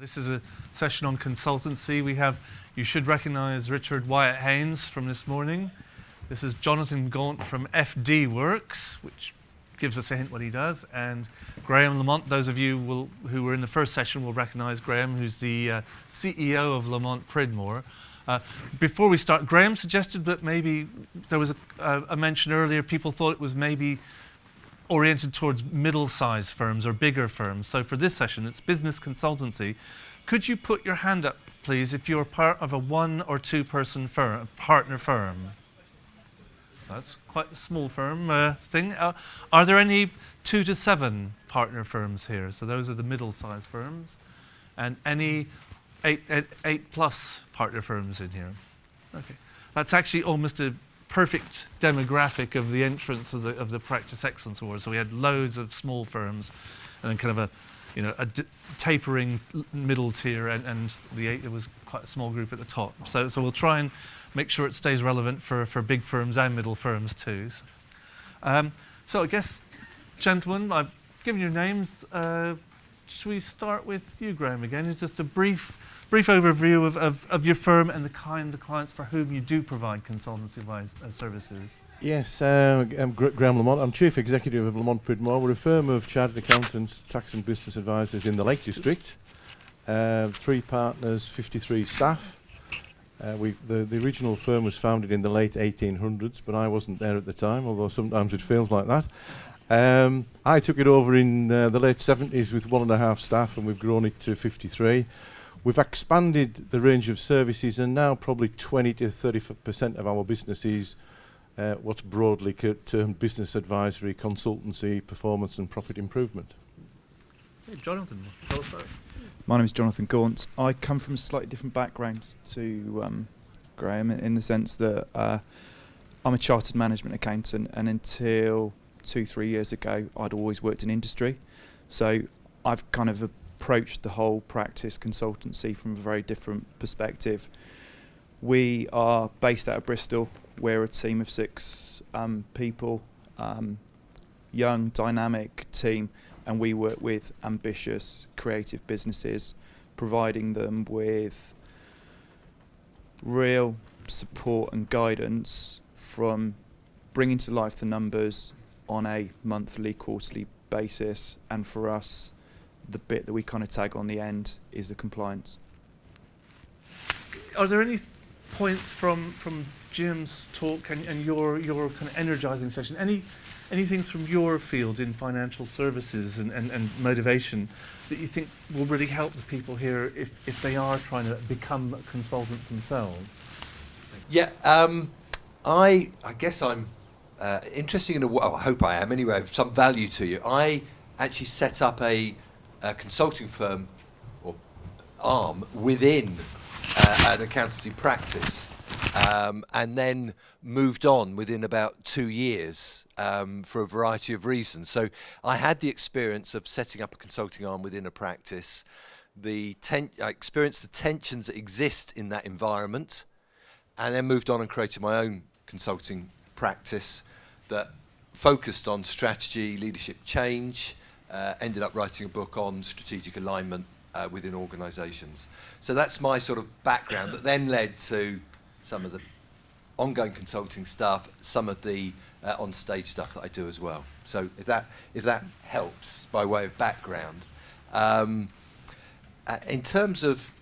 This is a session on consultancy. You should recognise Richard Wyatt-Haynes from this morning. This is Jonathan Gaunt from FD Works, which gives us a hint what he does. And Graham Lamont, those of you who were in the first session will recognise Graham, who's the CEO of Lamont Pridmore. Before we start, Graham suggested that maybe there was a mention earlier, people thought it was maybe oriented towards middle-sized firms or bigger firms. So for this session, it's business consultancy. Could you put your hand up, please, if you're part of a one or two person firm, partner firm? That's quite a small firm thing. Are there any 2 to 7 partner firms here? So those are the middle-sized firms. And any 8 plus partner firms in here? Okay. That's actually almost a perfect demographic of the entrance of the Practice Excellence Award. So we had loads of small firms, and then kind of a tapering middle tier, and there was quite a small group at the top. So we'll try and make sure it stays relevant for big firms and middle firms too. So I guess, gentlemen, I've given you names. Should we start with you, Graham, again? It's just a brief overview of your firm and the kind of clients for whom you do provide consultancy services. Yes, I'm Graham Lamont. I'm Chief Executive of Lamont Pridmore. We're a firm of chartered accountants, tax and business advisors in the Lake District. 3 partners, 53 staff. The original firm was founded in the late 1800s, but I wasn't there at the time, although sometimes it feels like that. I took it over in the late 70s with 1.5 staff, and we've grown it to 53. We've expanded the range of services, and now probably 20 to 30% of our business is what's broadly termed business advisory, consultancy, performance and profit improvement. Hey, Jonathan, tell us about it. My name is Jonathan Gaunt. I come from a slightly different background to Graham, in the sense that I'm a chartered management accountant, and until 2-3 years ago I'd always worked in industry. So I've kind of approached the whole practice consultancy from a very different perspective. We are based out of Bristol. We're a team of 6 people, young, dynamic team, and we work with ambitious, creative businesses, providing them with real support and guidance from bringing to life the numbers on a monthly, quarterly basis, and for us, the bit that we kind of tag on the end is the compliance. Are there any points from Jim's talk and your kind of energising session, any things from your field in financial services and motivation that you think will really help the people here if they are trying to become consultants themselves? Yeah, I guess I'm interesting in I hope I am anyway, of some value to you. I actually set up a consulting firm or arm within an accountancy practice, and then moved on within about 2 years for a variety of reasons. So I had the experience of setting up a consulting arm within a practice. I experienced the tensions that exist in that environment, and then moved on and created my own consulting practice that focused on strategy, leadership change, ended up writing a book on strategic alignment within organisations. So that's my sort of background that then led to some of the ongoing consulting stuff, some of the on-stage stuff that I do as well. So if that helps by way of background. In terms of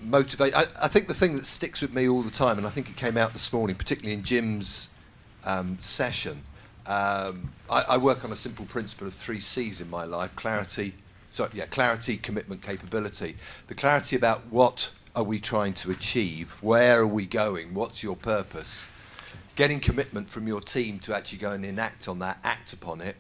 motivate, I think the thing that sticks with me all the time, and I think it came out this morning, particularly in Jim's session, I work on a simple principle of 3 C's in my life: clarity, commitment, capability. The clarity about what are we trying to achieve, where are we going, what's your purpose, getting commitment from your team to actually go and enact on that, act upon it,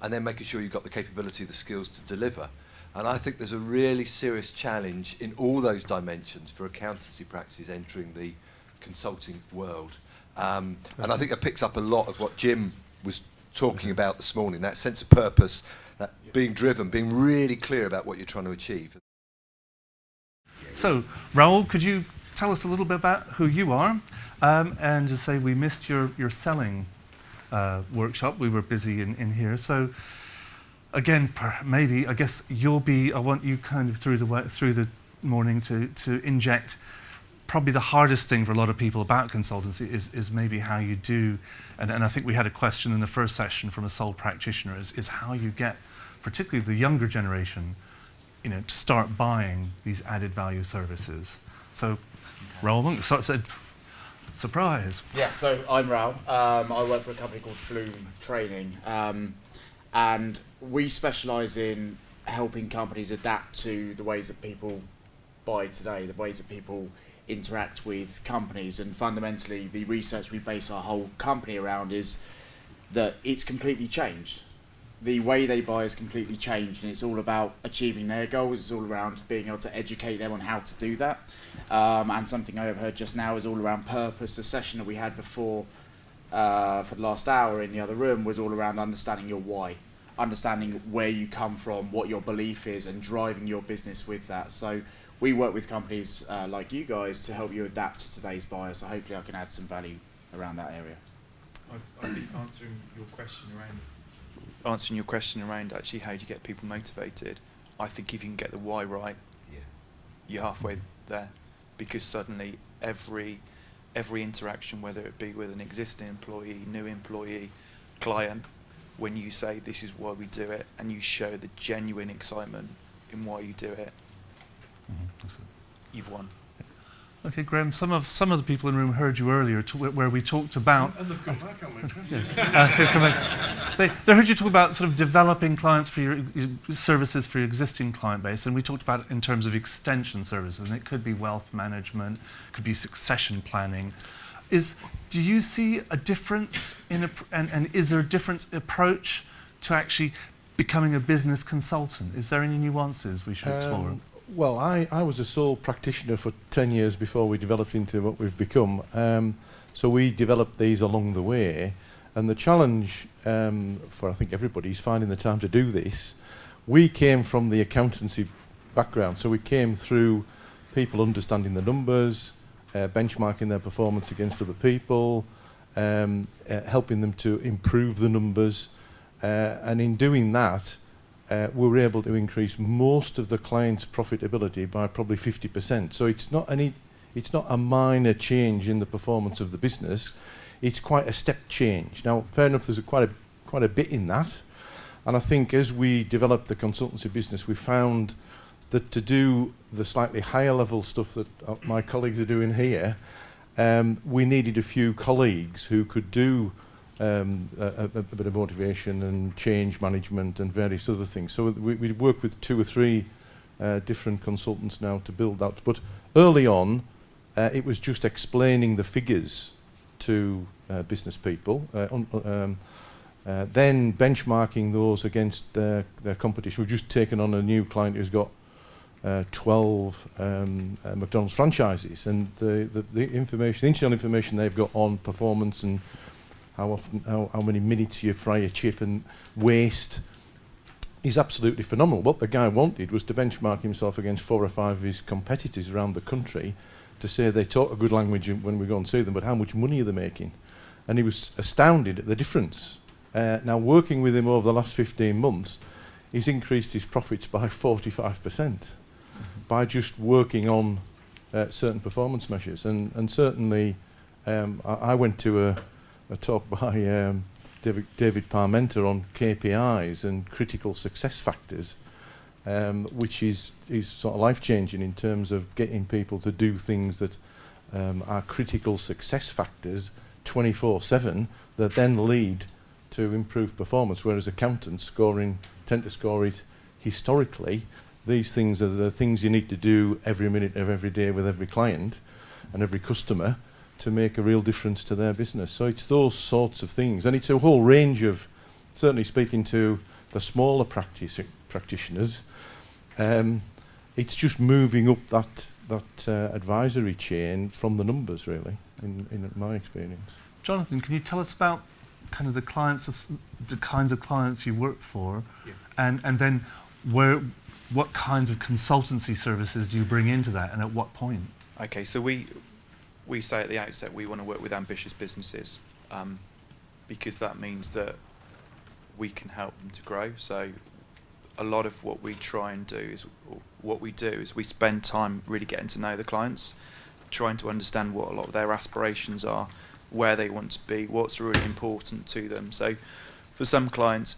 and then making sure you've got the capability, the skills to deliver. And I think there's a really serious challenge in all those dimensions for accountancy practices entering the consulting world. And I think it picks up a lot of what Jim was talking about this morning, that sense of purpose, that being driven, being really clear about what you're trying to achieve. So, Raoul, could you tell us a little bit about who you are? And to say we missed your selling workshop. We were busy in here. So again, maybe, I guess I want you kind of through the morning to inject probably the hardest thing for a lot of people about consultancy is maybe how you do, and I think we had a question in the first session from a sole practitioner, is how you get, particularly the younger generation, to start buying these added value services. So, Raoul, surprise. Yeah, so I'm Raoul. I work for a company called Flume Training, and we specialise in helping companies adapt to the ways that people buy today, the ways that people interact with companies, and fundamentally the research we base our whole company around is that it's completely changed. The way they buy has completely changed, and it's all about achieving their goals. It's all around being able to educate them on how to do that. And something I overheard just now is all around purpose. The session that we had before for the last hour in the other room was all around understanding your why, understanding where you come from, what your belief is, and driving your business with that. So we work with companies like you guys to help you adapt to today's buyer. So hopefully I can add some value around that area. I think answering your question around actually how do you get people motivated, I think if you can get the why right, you're halfway there, because suddenly every interaction, whether it be with an existing employee, new employee, client, when you say this is why we do it and you show the genuine excitement in why you do it, you've won. Okay, Graham, some of the people in the room heard you earlier where we talked about... And they've come back, haven't they? They heard you talk about sort of developing clients for your services for your existing client base, and we talked about it in terms of extension services, and it could be wealth management, could be succession planning. Do you see a difference and is there a different approach to actually becoming a business consultant? Is there any nuances we should explore? Well, I was a sole practitioner for 10 years before we developed into what we've become. So we developed these along the way. And the challenge for, I think, everybody is finding the time to do this. We came from the accountancy background. So we came through people understanding the numbers, benchmarking their performance against other people, helping them to improve the numbers. And in doing that, we were able to increase most of the client's profitability by probably 50%. So it's not a minor change in the performance of the business. It's quite a step change. Now, fair enough, there's quite a bit in that. And I think as we developed the consultancy business, we found that to do the slightly higher level stuff that my colleagues are doing here, we needed a few colleagues who could do a bit of motivation and change management and various other things. So we work with 2 or 3 different consultants now to build that. But early on, it was just explaining the figures to business people, then benchmarking those against their competition. We've just taken on a new client who's got 12 McDonald's franchises, and the internal information they've got on performance and how many minutes you fry a chip and waste is absolutely phenomenal. What the guy wanted was to benchmark himself against 4 or 5 of his competitors around the country to say they talk a good language when we go and see them, but how much money are they making? And he was astounded at the difference. Now, working with him over the last 15 months, he's increased his profits by 45% by just working on certain performance measures. And certainly, I went to a talk by David Parmenter on KPIs and critical success factors, which is sort of life-changing in terms of getting people to do things that are critical success factors 24/7 that then lead to improved performance, whereas accountants tend to score it historically. These things are the things you need to do every minute of every day with every client and every customer to make a real difference to their business. So it's those sorts of things, and it's a whole range of, certainly speaking to the smaller practitioners, it's just moving up that advisory chain from the numbers, really, in my experience. Jonathan, can you tell us about kind of the kinds of clients you work for, and then what kinds of consultancy services do you bring into that, and at what point? Okay, so we say at the outset we want to work with ambitious businesses, because that means that we can help them to grow. So a lot of what we try and do is, what we do is we spend time really getting to know the clients, trying to understand what a lot of their aspirations are, where they want to be, what's really important to them. So for some clients,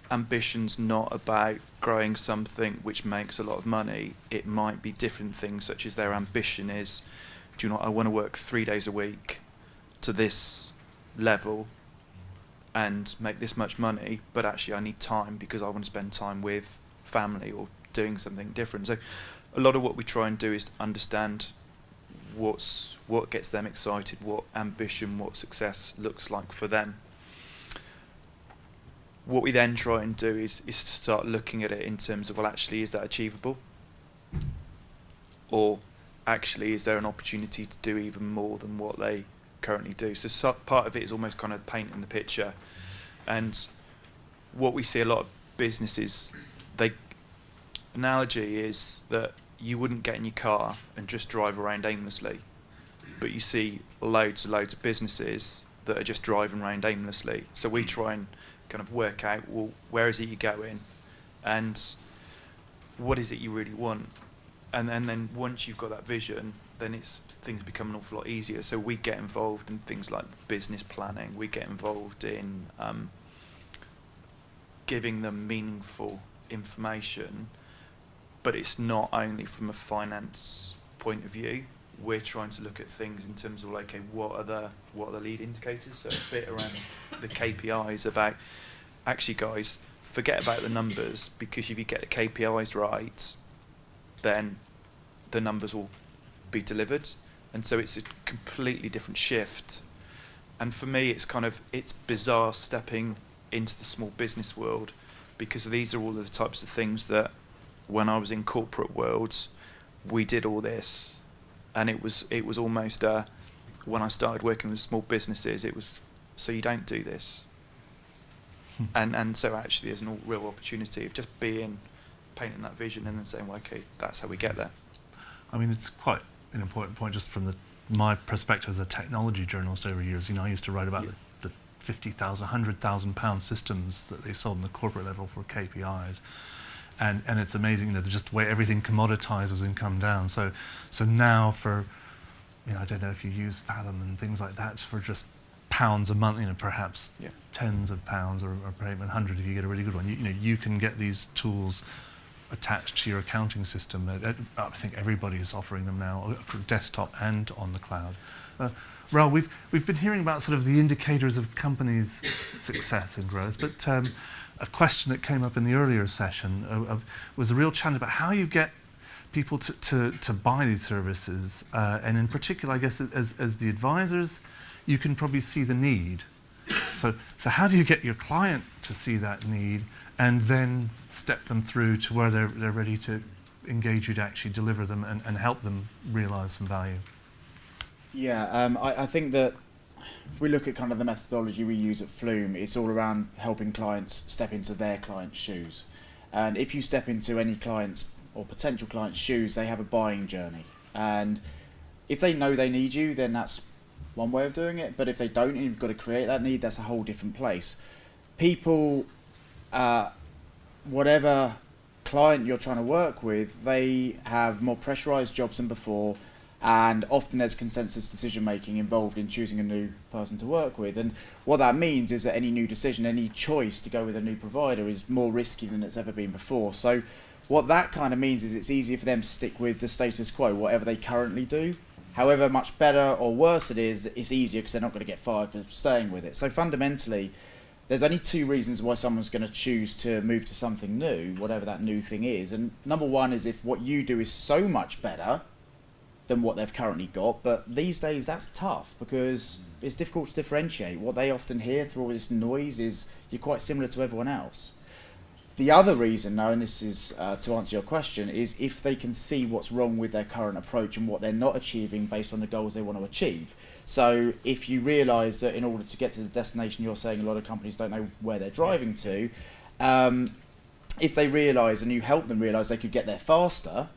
ambition's not about growing something which makes a lot of money. It might be different things, such as their ambition is, do you know, I want to work 3 days a week to this level and make this much money, but actually I need time because I want to spend time with family or doing something different. So a lot of what we try and do is understand what gets them excited, what ambition, what success looks like for them. What we then try and do is to start looking at it in terms of, well, actually, is that achievable? Or actually, is there an opportunity to do even more than what they currently do? So part of it is almost kind of painting the picture. And what we see a lot of businesses, analogy is that you wouldn't get in your car and just drive around aimlessly, but you see loads and loads of businesses that are just driving around aimlessly. So we try and kind of work out, well, where is it you're going, and what is it you really want, and then once you've got that vision, then things become an awful lot easier. So we get involved in things like business planning. We get involved in giving them meaningful information, but it's not only from a finance point of view. We're trying to look at things in terms of, okay, what are the lead indicators? So a bit around the KPIs about, actually, guys, forget about the numbers, because if you get the KPIs right, then the numbers will be delivered. And so it's a completely different shift. And for me, it's bizarre stepping into the small business world, because these are all the types of things that when I was in corporate worlds, we did all this. And it was almost, when I started working with small businesses, it was, so you don't do this. And so actually there's a real opportunity of just painting that vision and then saying, well, okay, that's how we get there. I mean, it's quite an important point just from my perspective as a technology journalist over years. You know, I used to write about the 50,000, 100,000 pound systems that they sold on the corporate level for KPIs. And it's amazing, you know, just the way everything commoditizes and come down. So now for, you know, I don't know if you use Fathom and things like that for just pounds a month, you know, perhaps tens of pounds or perhaps 100 if you get a really good one. You know, you can get these tools attached to your accounting system. I think everybody is offering them now, desktop and on the cloud. Raoul, we've been hearing about sort of the indicators of companies' success and growth, but a question that came up in the earlier session was a real challenge about how you get people to buy these services, and in particular, I guess, as the advisors, you can probably see the need. So how do you get your client to see that need and then step them through to where they're ready to engage you to actually deliver them and help them realise some value? Yeah, I think that if we look at kind of the methodology we use at Flume, it's all around helping clients step into their clients' shoes. And if you step into any client's or potential client's shoes, they have a buying journey. And if they know they need you, then that's one way of doing it. But if they don't and you've got to create that need, that's a whole different place. People, whatever client you're trying to work with, they have more pressurized jobs than before, and often there's consensus decision making involved in choosing a new person to work with. And what that means is that any new decision, any choice to go with a new provider is more risky than it's ever been before. So what that kind of means is it's easier for them to stick with the status quo, whatever they currently do. However much better or worse it is, it's easier because they're not going to get fired for staying with it. So fundamentally, there's only two reasons why someone's going to choose to move to something new, whatever that new thing is. And number one is if what you do is so much better than what they've currently got. But these days that's tough because it's difficult to differentiate. What they often hear through all this noise is you're quite similar to everyone else. The other reason, though, and this is to answer your question, is if they can see what's wrong with their current approach and what they're not achieving based on the goals they want to achieve. So if you realise that in order to get to the destination you're saying a lot of companies don't know where they're driving to, if they realise and you help them realise they could get there faster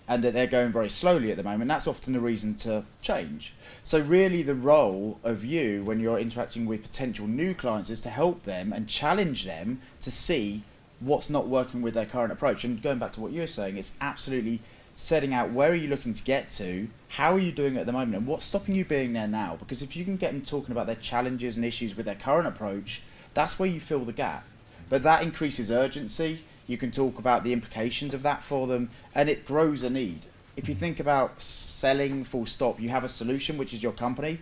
and that they're going very slowly at the moment, that's often a reason to change. So really the role of you when you're interacting with potential new clients is to help them and challenge them to see what's not working with their current approach. And going back to what you were saying, it's absolutely setting out where are you looking to get to, how are you doing it at the moment, and what's stopping you being there now. Because if you can get them talking about their challenges and issues with their current approach, that's where you fill the gap. But that increases urgency. You can talk about the implications of that for them, and it grows a need. If you think about selling full stop, you have a solution, which is your company.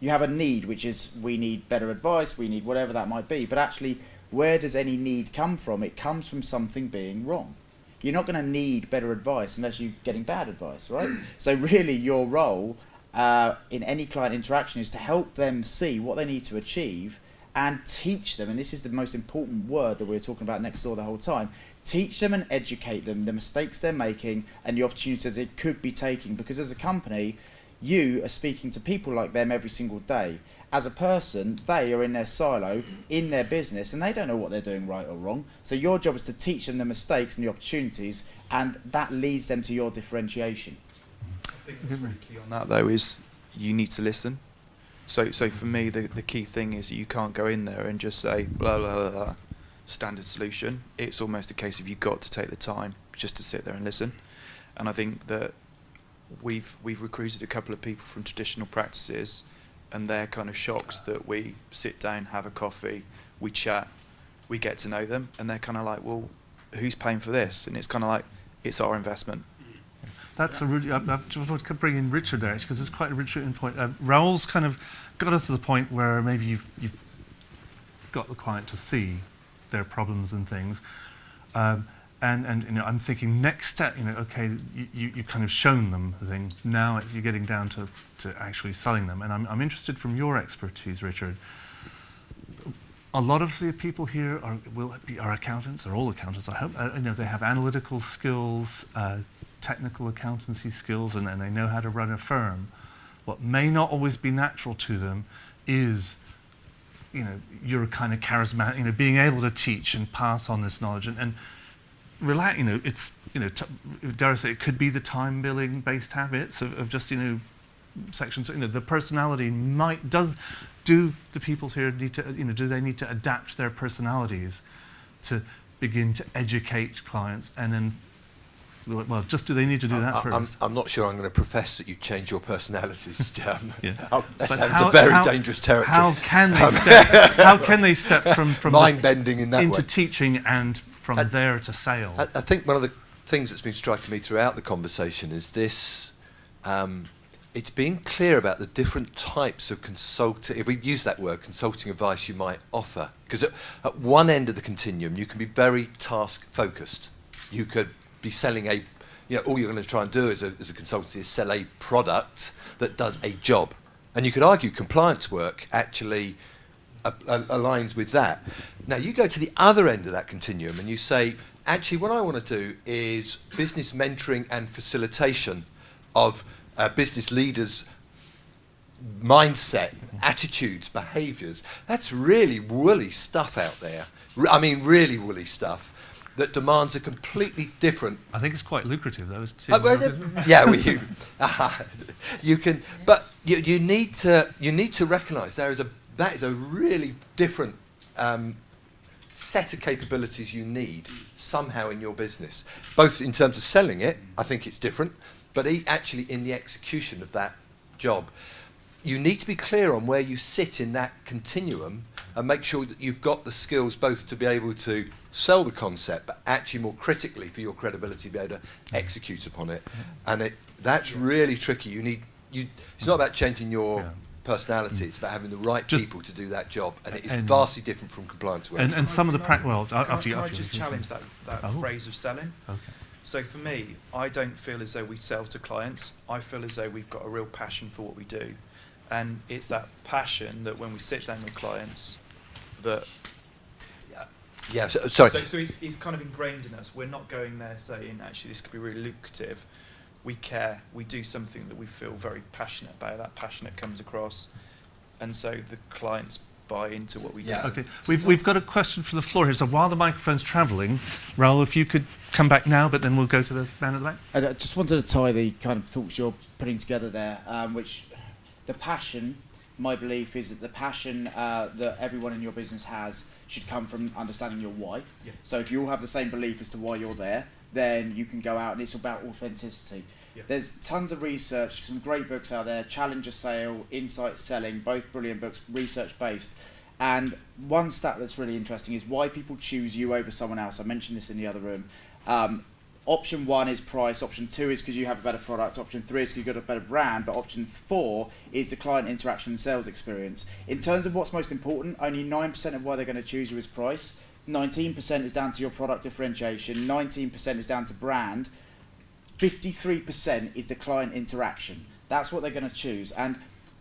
You have a need, which is we need better advice, we need whatever that might be. But actually, where does any need come from? It comes from something being wrong. You're not going to need better advice unless you're getting bad advice, right? So really your role in any client interaction is to help them see what they need to achieve and teach them, and this is the most important word that we're talking about next door the whole time, teach them and educate them the mistakes they're making and the opportunities they could be taking. Because as a company, you are speaking to people like them every single day. As a person, they are in their silo, in their business, and they don't know what they're doing right or wrong. So your job is to teach them the mistakes and the opportunities, and that leads them to your differentiation. I think what's really key on that, though, is you need to listen. So for me, the key thing is you can't go in there and just say, blah, blah, blah, blah, standard solution. It's almost a case of you've got to take the time just to sit there and listen. And I think that we've recruited a couple of people from traditional practices, and they're kind of shocked that we sit down, have a coffee, we chat, we get to know them, and they're kind of like, well, who's paying for this? And it's kind of like, it's our investment. That's a really, I just want to bring in Richard there, because it's quite a Richard point. Raoul's kind of got us to the point where maybe you've got the client to see their problems and things. And you know, I'm thinking next step, you know, okay, you've kind of shown them the thing. Now you're getting down to actually selling them. And I'm interested from your expertise, Richard. A lot of the people here are accountants, are all accountants, I hope. You know, they have analytical skills, technical accountancy skills, and they know how to run a firm. What may not always be natural to them is, you know, you're kind of charismatic, you know, being able to teach and pass on this knowledge and relax, you know, it's, you know, dare I say, it could be the time billing based habits of just, you know, sections, you know, the personality do the people here need to, you know, do they need to adapt their personalities to begin to educate clients, and then, well, just do they need to do that first? I'm not sure I'm going to profess that you change your personalities. Yeah. That's a very dangerous territory. How can they step from mind-bending in that into way? Teaching and from there to sale? I think one of the things that's been striking me throughout the conversation is this, it's being clear about the different types of consulting, if we use that word, consulting advice you might offer. Because at one end of the continuum, you can be very task-focused. You could be selling all you're going to try and do as a consultancy is sell a product that does a job. And you could argue compliance work actually aligns with that. Now you go to the other end of that continuum and you say, actually what I want to do is business mentoring and facilitation of business leaders' mindset, attitudes, behaviours. That's really woolly stuff out there. I mean really woolly stuff that demands a completely different. I think it's quite lucrative, though. Yeah, you can, but you need to recognise that is a really different set of capabilities you need somehow in your business, both in terms of selling it. I think it's different, but actually in the execution of that job, you need to be clear on where you sit in that continuum and make sure that you've got the skills both to be able to sell the concept, but actually more critically for your credibility to be able to execute upon it. And that's really tricky. It's not about changing your personality, it's about having the right people to do that job, and it is vastly different from compliance work. And some of the after Can I just challenge that phrase of selling? Okay. So for me, I don't feel as though we sell to clients. I feel as though we've got a real passion for what we do. And it's that passion that when we sit down with clients, that... Yeah, sorry. So it's kind of ingrained in us. We're not going there saying, actually, this could be really lucrative. We care. We do something that we feel very passionate about. That passionate comes across. And so the clients buy into what we do. Okay, we've got a question from the floor here. So while the microphone's travelling, Raoul, if you could come back now, but then we'll go to the man at the back. I just wanted to tie the kind of thoughts you're putting together there, which the passion, my belief is that the passion that everyone in your business has should come from understanding your why. Yeah. So if you all have the same belief as to why you're there, then you can go out, and it's about authenticity. Yeah. There's tons of research, some great books out there, Challenger Sale, Insight Selling, both brilliant books, research-based. And one stat that's really interesting is why people choose you over someone else. I mentioned this in the other room. Option 1 is price, option 2 is because you have a better product, option 3 is because you've got a better brand, but option 4 is the client interaction and sales experience. In terms of what's most important, only 9% of why they're going to choose you is price, 19% is down to your product differentiation, 19% is down to brand, 53% is the client interaction. That's what they're going to choose. And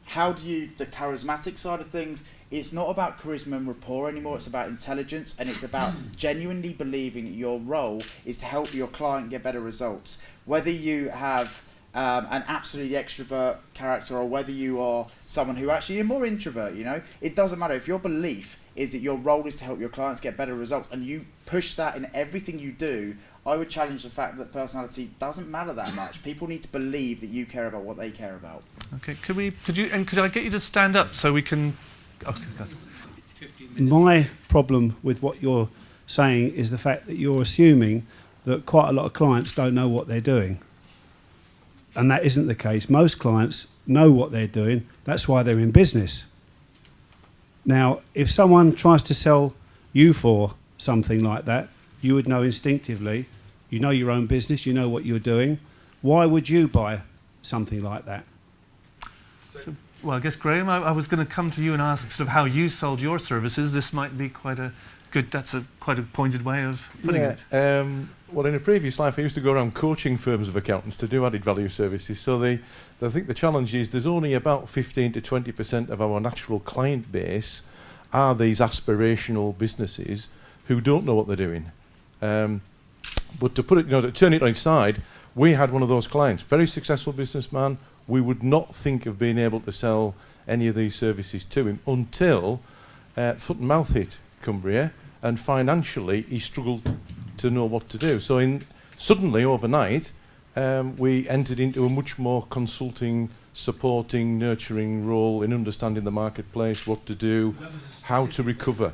how do you, the charismatic side of things, it's not about charisma and rapport anymore, it's about intelligence, and it's about genuinely believing that your role is to help your client get better results. Whether you have an absolutely extrovert character or whether you are someone who actually are more introvert, you know, it doesn't matter. If your belief is that your role is to help your clients get better results and you push that in everything you do, I would challenge the fact that personality doesn't matter that much. People need to believe that you care about what they care about. Okay, could I get you to stand up so we can... Okay, go. My problem with what you're saying is the fact that you're assuming that quite a lot of clients don't know what they're doing. And that isn't the case. Most clients know what they're doing. That's why they're in business. Now, if someone tries to sell you for something like that, you would know instinctively, you know your own business, you know what you're doing. Why would you buy something like that? So, well, I guess, Graham, I was going to come to you and ask sort of how you sold your services. This might be quite a pointed way of putting it. Well, in a previous life, I used to go around coaching firms of accountants to do added value services. So I think the challenge is there's only about 15 to 20% of our natural client base are these aspirational businesses who don't know what they're doing. But to put it, to turn it on its side, we had one of those clients, very successful businessman. We would not think of being able to sell any of these services to him until foot and mouth hit Cumbria, and financially he struggled to know what to do. So suddenly overnight we entered into a much more consulting, supporting, nurturing role in understanding the marketplace, what to do, how to recover.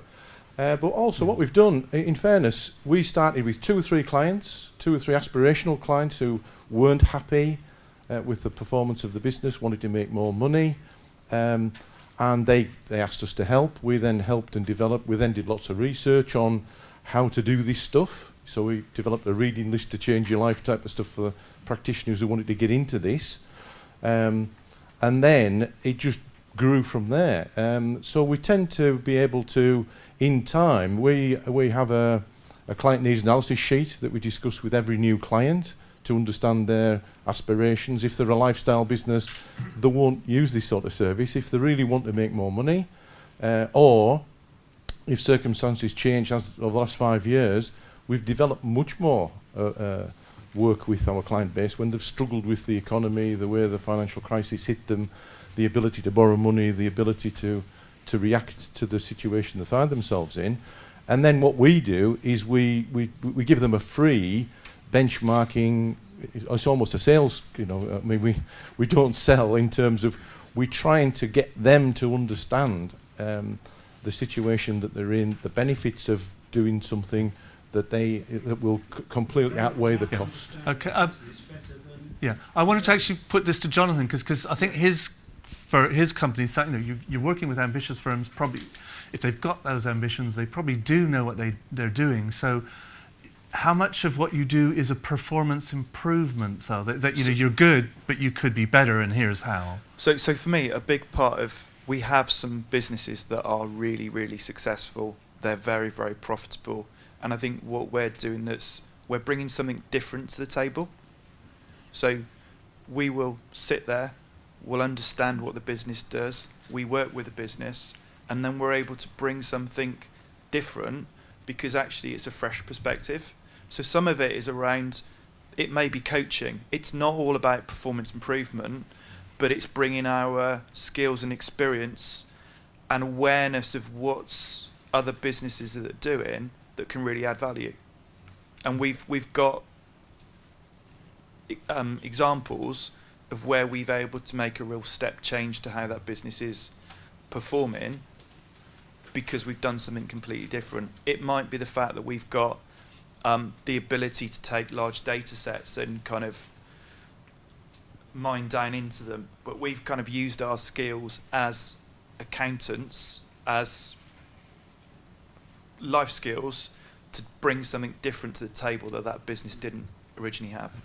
But also what we've done, in fairness, we started with 2 or 3 clients, 2 or 3 aspirational clients who weren't happy with the performance of the business, wanted to make more money, and they asked us to help. We then helped and developed. We then did lots of research on how to do this stuff. So we developed a reading list to change your life type of stuff for practitioners who wanted to get into this. And then it just grew from there. So we tend to be able to, in time, we have a client needs analysis sheet that we discuss with every new client to understand their aspirations. If they're a lifestyle business, they won't use this sort of service. If they really want to make more money, or if circumstances change, as over the last 5 years, we've developed much more work with our client base when they've struggled with the economy, the way the financial crisis hit them, the ability to borrow money, the ability to react to the situation they find themselves in. And then what we do is we give them a free benchmarking. It's almost a sales, I mean, we don't sell in terms of, we're trying to get them to understand the situation that they're in, the benefits of doing something that will completely outweigh the cost. Okay. Yeah, I wanted to actually put this to Jonathan because I think for his company, you're working with ambitious firms. Probably, if they've got those ambitions, they probably do know what they're doing. So, how much of what you do is a performance improvement? So that you're good, but you could be better, and here's how. So for me, a big part of, we have some businesses that are really, really successful. They're very, very profitable. And I think what we're doing we're bringing something different to the table. So we will sit there, we'll understand what the business does, we work with the business, and then we're able to bring something different because actually it's a fresh perspective. So some of it is around, it may be coaching. It's not all about performance improvement, but it's bringing our skills and experience and awareness of what's other businesses that are doing that can really add value. And we've got examples of where we've able to make a real step change to how that business is performing because we've done something completely different. It might be the fact that we've got the ability to take large data sets and kind of mine down into them, but we've kind of used our skills as accountants, as life skills, to bring something different to the table that business didn't originally have.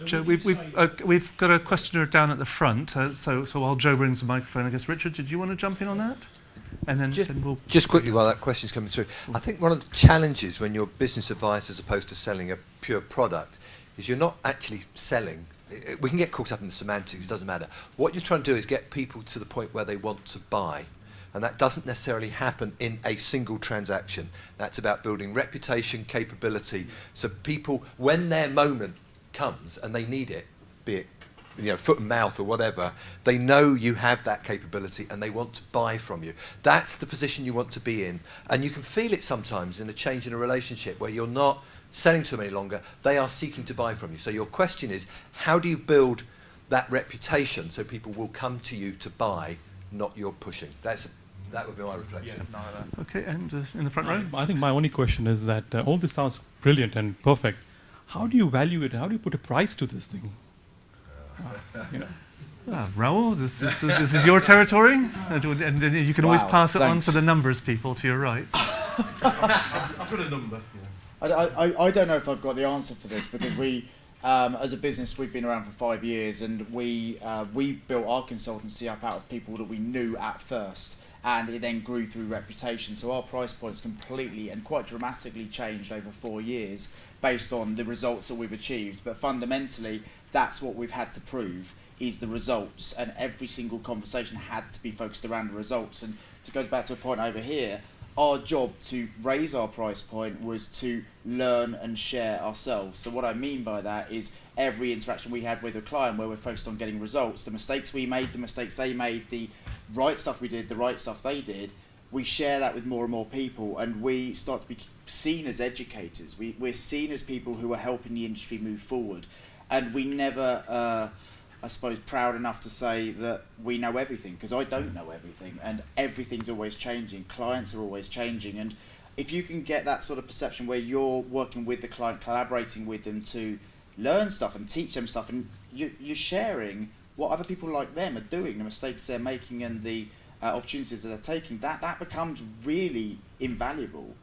Joe, we've got a questioner down at the front, so while Joe brings the microphone, I guess, Richard, did you want to jump in on that? And then we'll... Just quickly while that question's coming through, I think one of the challenges when you're business advice as opposed to selling a pure product is you're not actually selling. We can get caught up in the semantics, it doesn't matter. What you're trying to do is get people to the point where they want to buy. And that doesn't necessarily happen in a single transaction. That's about building reputation, capability. So people, when their moment comes and they need it, be it foot and mouth or whatever, they know you have that capability and they want to buy from you. That's the position you want to be in. And you can feel it sometimes in a change in a relationship where you're not selling to them any longer, they are seeking to buy from you. So your question is, how do you build that reputation so people will come to you to buy, not you're pushing? That would be my reflection. Yeah, Okay, and in the front row? I think my only question is that all this sounds brilliant and perfect. How do you value it? How do you put a price to this thing? Raoul, this is your territory, and then you can always pass it on to the numbers people to your right. I've got a number. I don't know if I've got the answer for this, because we, as a business, we've been around for 5 years, and we built our consultancy up out of people that we knew at first, and it then grew through reputation. So our price points completely and quite dramatically changed over 4 years based on the results that we've achieved. But fundamentally, that's what we've had to prove, is the results, and every single conversation had to be focused around the results. And to go back to a point over here, our job to raise our price point was to learn and share ourselves. So what I mean by that is every interaction we had with a client where we're focused on getting results, the mistakes we made, the mistakes they made, the right stuff we did, the right stuff they did, we share that with more and more people, and we start to be seen as educators. We're seen as people who are helping the industry move forward, and we never I suppose, proud enough to say that we know everything, because I don't know everything, and everything's always changing. Clients are always changing, and if you can get that sort of perception where you're working with the client, collaborating with them to learn stuff and teach them stuff, and you're sharing what other people like them are doing, the mistakes they're making and the opportunities that they're taking, that becomes really invaluable.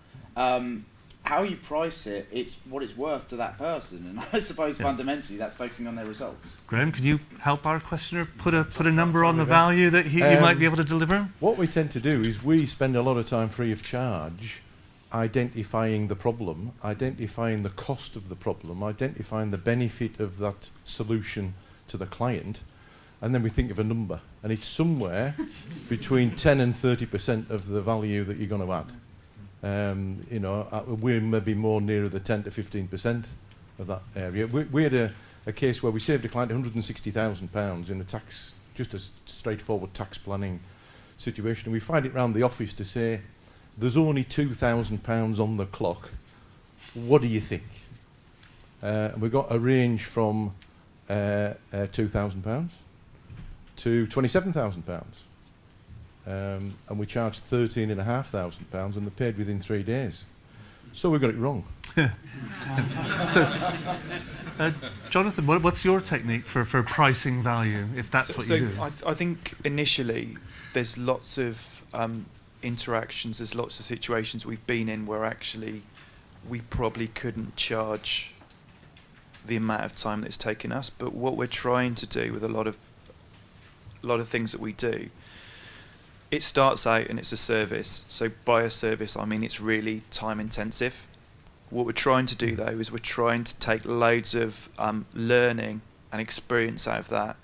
How you price it, it's what it's worth to that person, and I suppose fundamentally that's focusing on their results. Graham, can you help our questioner put a number on the value that you might be able to deliver? What we tend to do is we spend a lot of time free of charge identifying the problem, identifying the cost of the problem, identifying the benefit of that solution to the client, and then we think of a number, and it's somewhere between 10 and 30% of the value that you're going to add. We're maybe more nearer the 10 to 15% of that area. We had a case where we saved a client £160,000 in a tax, just a straightforward tax planning situation. And we find it round the office to say, there's only £2,000 on the clock. What do you think? And we got a range from £2,000 to £27,000. And we charged £13,500 and they paid within 3 days. So we got it wrong. So, Jonathan, what's your technique for pricing value, if that's what you do? I think initially there's lots of interactions, there's lots of situations we've been in where actually we probably couldn't charge the amount of time that it's taken us. But what we're trying to do with a lot of things that we do, it starts out and it's a service. So by a service, I mean it's really time intensive. What we're trying to do though is we're trying to take loads of learning and experience out of that,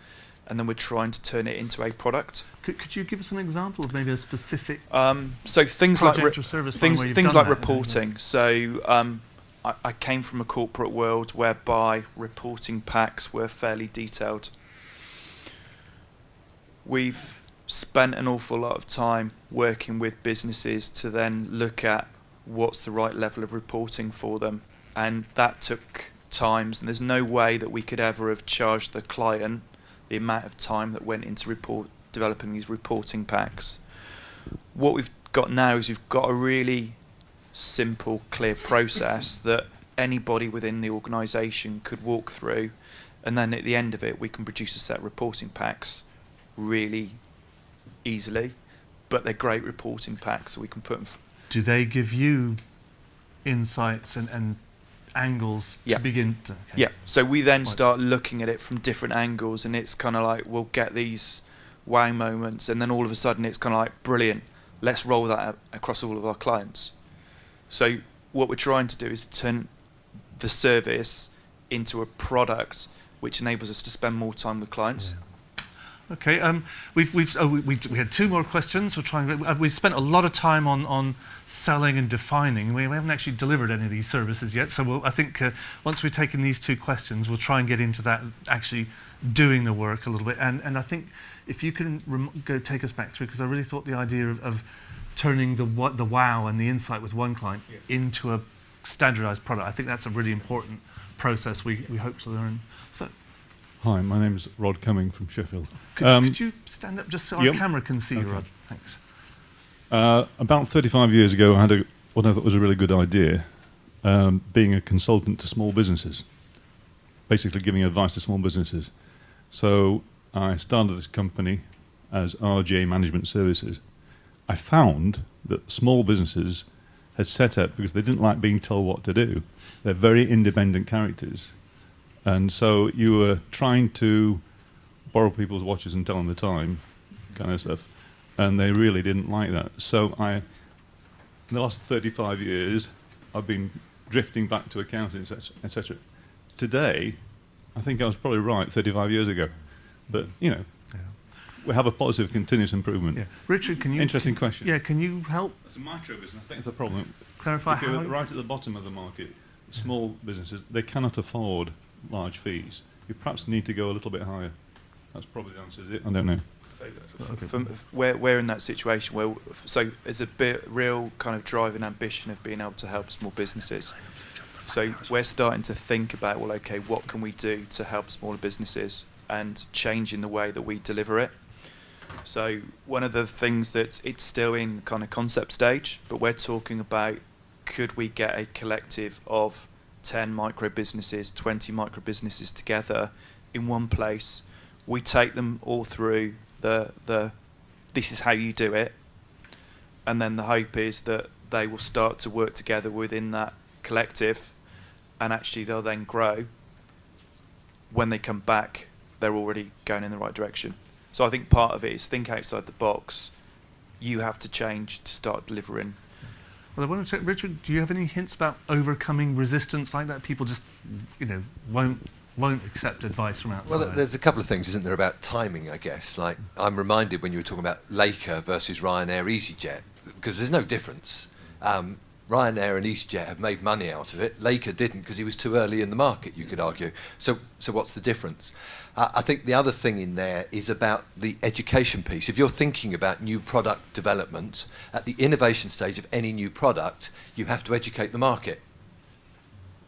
and then we're trying to turn it into a product. Could you give us an example of maybe a specific so things like project or service things where you've things done like that? reporting. So I came from a corporate world whereby reporting packs were fairly detailed. We've spent an awful lot of time working with businesses to then look at what's the right level of reporting for them, and that took times, and there's no way that we could ever have charged the client the amount of time that went into developing these reporting packs. What we've got now is we've got a really simple, clear process that anybody within the organisation could walk through, and then at the end of it we can produce a set of reporting packs really easily, but they're great reporting packs, so we can put them. Do they give you insights and angles Yeah. to begin to? Okay. Yeah, so we then Right. start looking at it from different angles, and it's kind of like we'll get these wow moments, and then all of a sudden it's kind of like, brilliant, let's roll that out across all of our clients. So what we're trying to do is turn the service into a product which enables us to spend more time with clients. Okay, we had two more questions. We're trying. We've spent a lot of time on selling and defining. We haven't actually delivered any of these services yet. So I think once we've taken these two questions, we'll try and get into that, actually doing the work a little bit. And I think if you can go take us back through, because I really thought the idea of turning the wow and the insight with one client into a standardized product, I think that's a really important process we hope to learn. So. Hi, my name is Rod Cumming from Sheffield. Could you stand up just so our Yep. camera can see you, Okay. Rod? Thanks. About 35 years ago, I had what I thought was a really good idea, being a consultant to small businesses, basically giving advice to small businesses. So I started this company as RJ Management Services. I found that small businesses had set up because they didn't like being told what to do. They're very independent characters. And so you were trying to borrow people's watches and tell them the time, kind of stuff. And they really didn't like that. So in the last 35 years, I've been drifting back to accounting, etc. Today, I think I was probably right 35 years ago. But, we have a policy of continuous improvement. Yeah. Richard, can you... Interesting question. Yeah, can you help It's a micro business. I think it's a problem. clarify If you're how... right at the bottom of the market, small businesses, they cannot afford large fees. You perhaps need to go a little bit higher. That's probably the answer, is it? I don't know. We're in that situation where, so there's a real kind of drive and ambition of being able to help small businesses. So we're starting to think about, well, okay, what can we do to help smaller businesses and changing the way that we deliver it. So one of the things that it's still in kind of concept stage, but we're talking about, could we get a collective of 10 micro businesses, 20 micro businesses together in one place? We take them all through the this is how you do it, and then the hope is that they will start to work together within that collective, and actually they'll then grow. When they come back, they're already going in the right direction. So I think part of it is think outside the box. You have to change to start delivering. Well, I want to check, Richard, do you have any hints about overcoming resistance like that? People just, won't accept advice from outside. Well, there's a couple of things, isn't there, about timing, I guess. Like, I'm reminded when you were talking about Laker versus Ryanair, EasyJet, because there's no difference. Ryanair and EasyJet have made money out of it. Laker didn't because he was too early in the market, you could argue. So what's the difference? I think the other thing in there is about the education piece. If you're thinking about new product development, at the innovation stage of any new product, you have to educate the market.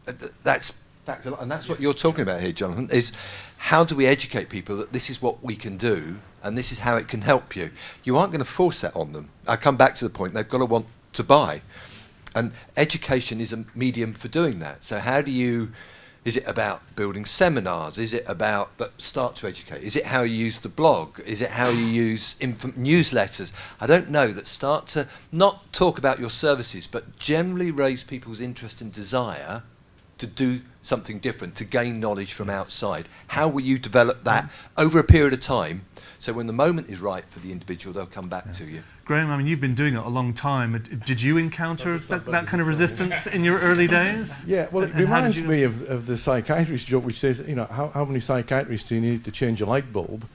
That's fact, and that's what you're talking about here, Jonathan, is how do we educate people that this is what we can do and this is how it can help you? You aren't going to force that on them. I come back to the point, they've got to want to buy. And education is a medium for doing that. So how do you, is it about building seminars? Is it about, but start to educate? Is it how you use the blog? Is it how you use newsletters? I don't know, that start to not talk about your services, but generally raise people's interest and desire to do something different, to gain knowledge from outside. How will you develop that over a period of time? So when the moment is right for the individual, they'll come back to you. Graham, I mean, you've been doing it a long time. Did you encounter that kind of resistance in your early days? Yeah, well, it And how did reminds you- me of the psychiatrist joke, which says, how many psychiatrists do you need to change a light bulb?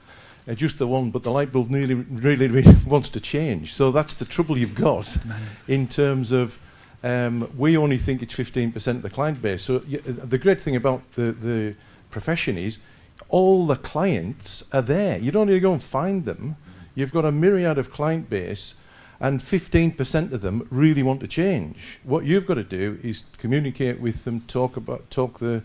Just the one, but the light bulb really wants to change. So that's the trouble you've got in terms of we only think it's 15% of the client base. So the great thing about the profession is all the clients are there. You don't need to go and find them. You've got a myriad of client base, and 15% of them really want to change. What you've got to do is communicate with them, talk the